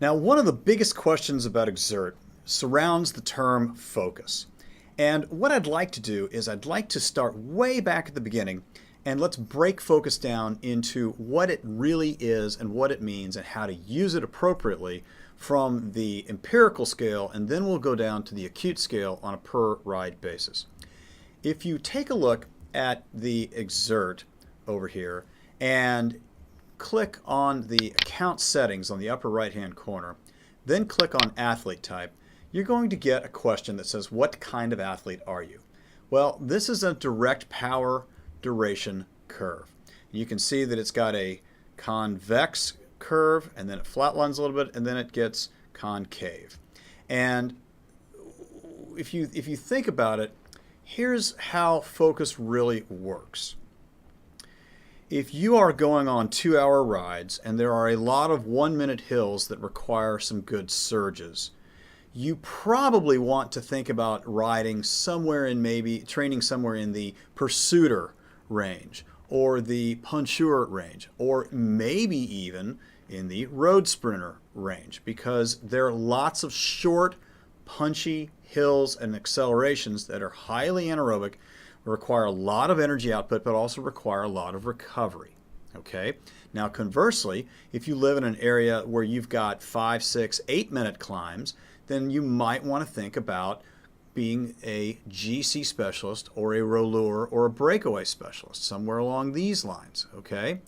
Now, one of the biggest questions about Exert surrounds the term focus. And what I'd like to do is I'd like to start way back at the beginning and let's break focus down into what it really is and what it means and how to use it appropriately from the empirical scale, and then we'll go down to the acute scale on a per ride basis. If you take a look at the Exert over here and click on the account settings on the upper right hand corner, then click on athlete type, you're going to get a question that says, what kind of athlete are you? Well, this is a direct power duration curve. You can see that it's got a convex curve, and then it flatlines a little bit, and then it gets concave. And if you think about it, here's how focus really works. If you are going on 2-hour rides and there are a lot of 1-minute hills that require some good surges, you probably want to think about riding somewhere in maybe training somewhere in the pursuiter range or the puncheur range, or maybe even in the road sprinter range, because there are lots of short, punchy hills and accelerations that are highly anaerobic, require a lot of energy output, but also require a lot of recovery. Okay. Now, conversely, if you live in an area where you've got 5, 6, 8-minute climbs, then you might want to think about being a GC specialist or a rolleur or a breakaway specialist, somewhere along these lines. Okay.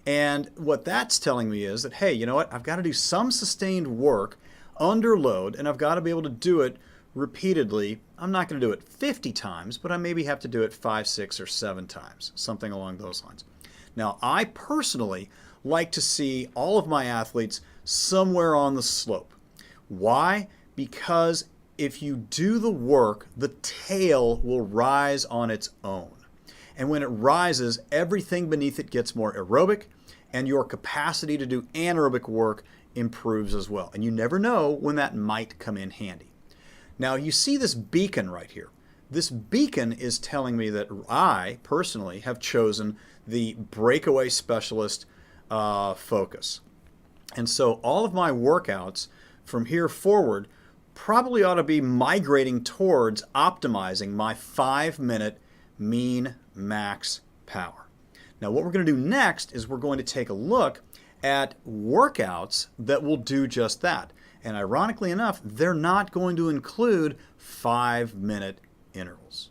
And what that's telling me is that, hey, you know what? I've got to do some sustained work under load, and I've got to be able to do it repeatedly. I'm not going to do it 50 times, but I maybe have to do it 5, 6, or 7 times, something along those lines. Now, I personally like to see all of my athletes somewhere on the slope. Why? Because if you do the work, the tail will rise on its own. And when it rises, everything beneath it gets more aerobic, and your capacity to do anaerobic work improves as well. And you never know when that might come in handy. Now, you see this beacon right here. This beacon is telling me that I personally have chosen the breakaway specialist focus. And so all of my workouts from here forward probably ought to be migrating towards optimizing my 5-minute mean max power. Now, what we're going to do next is we're going to take a look at workouts that will do just that. And ironically enough, they're not going to include 5-minute intervals.